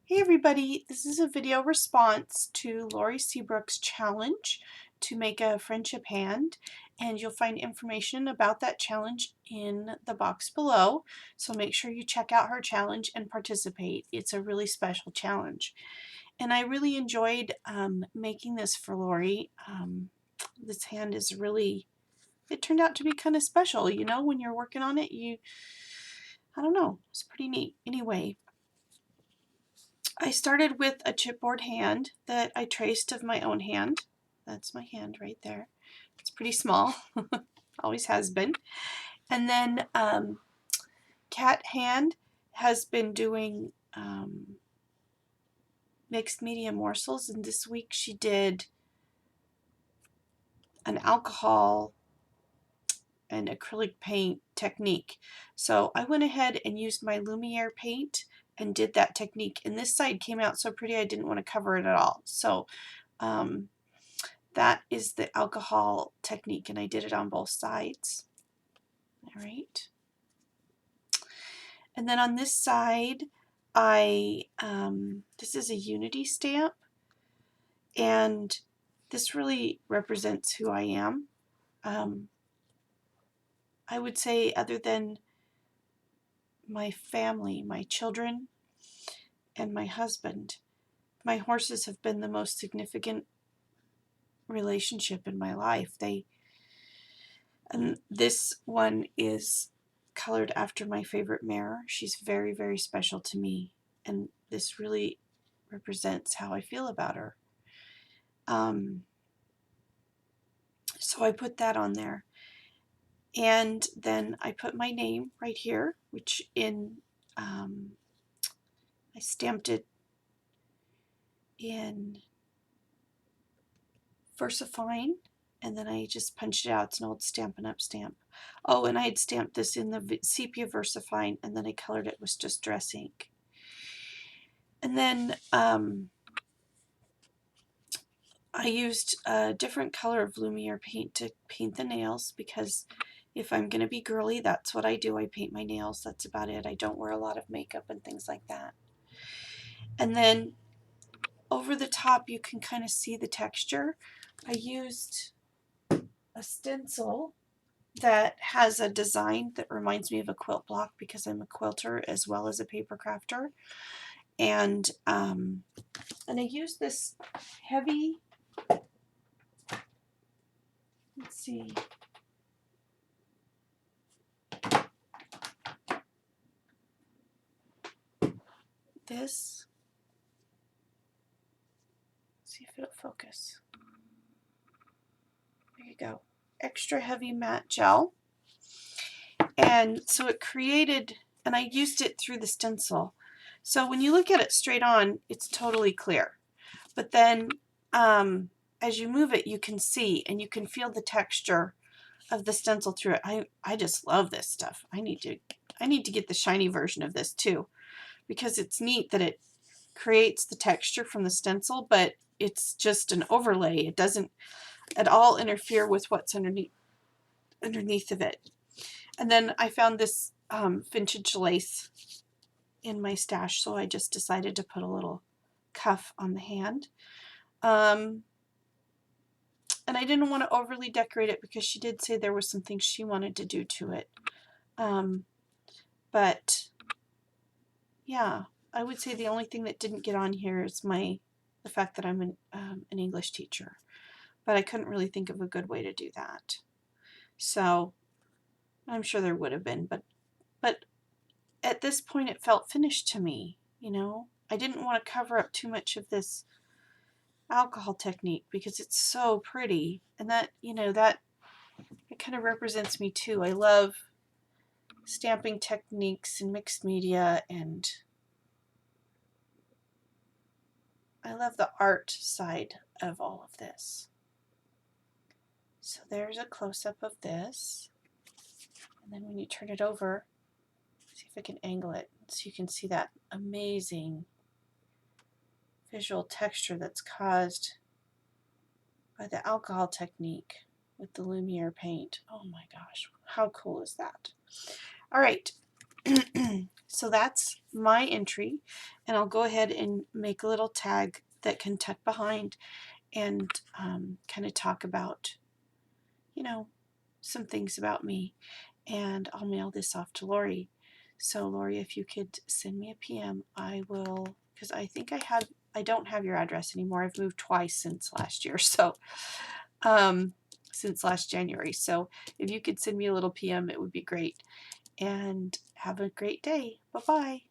Hey everybody, this is a video response to Lori Seabrook's challenge to make a friendship hand, and you'll find information about that challenge in the box below, so make sure you check out her challenge and participate. It's a really special challenge, and I really enjoyed making this for Lori. This hand is really, it turned out to be kind of special, you know, when you're working on it, I don't know, it's pretty neat. Anyway, I started with a chipboard hand that I traced of my own hand. That's my hand right there. It's pretty small, always has been. And then Cat Hand has been doing mixed media morsels, and this week she did an alcohol and acrylic paint technique. So I went ahead and used my Lumiere paint and did that technique, and this side came out so pretty I didn't want to cover it at all. So that is the alcohol technique, and I did it on both sides. All right. And then on this side, this is a unity stamp, and this really represents who I am. I would say, other than my family, my children, and my husband, my horses have been the most significant relationship in my life. And this one is colored after my favorite mare. She's very, very special to me, and this really represents how I feel about her. So I put that on there, and then I put my name right here, which I stamped it in VersaFine, and then I just punched it out. It's an old Stampin' Up stamp. Oh, and I had stamped this in the sepia VersaFine, and then I colored it with Distress ink. And then I used a different color of Lumiere paint to paint the nails, because if I'm going to be girly, that's what I do. I paint my nails. That's about it. I don't wear a lot of makeup and things like that. And then over the top, you can kind of see the texture. I used a stencil that has a design that reminds me of a quilt block, because I'm a quilter as well as a paper crafter. And I used this heavy, let's see, this, see if it'll focus. There you go. Extra heavy matte gel. And so it created, and I used it through the stencil. So when you look at it straight on, it's totally clear. But then as you move it, you can see and you can feel the texture of the stencil through it. I just love this stuff. I need to get the shiny version of this too, because it's neat that it creates the texture from the stencil, but it's just an overlay. It doesn't at all interfere with what's underneath of it. And then I found this vintage lace in my stash, so I just decided to put a little cuff on the hand. And I didn't want to overly decorate it, because she did say there was some things she wanted to do to it. But yeah, I would say the only thing that didn't get on here is the fact that I'm an English teacher. But I couldn't really think of a good way to do that. So I'm sure there would have been, but at this point it felt finished to me, you know. I didn't want to cover up too much of this alcohol technique, because it's so pretty, and that, you know, that it kind of represents me too. I love stamping techniques and mixed media, and I love the art side of all of this. So there's a close-up of this, and then when you turn it over, see if I can angle it so you can see that amazing visual texture that's caused by the alcohol technique with the Lumiere paint. Oh my gosh, how cool is that? All right, So that's my entry, and I'll go ahead and make a little tag that can tuck behind and kind of talk about, you know, some things about me. And I'll mail this off to Lori. So Lori, if you could send me a PM, I will, because I think I don't have your address anymore. I've moved twice since last year, so since last January. So if you could send me a little PM, it would be great. And have a great day. Bye-bye.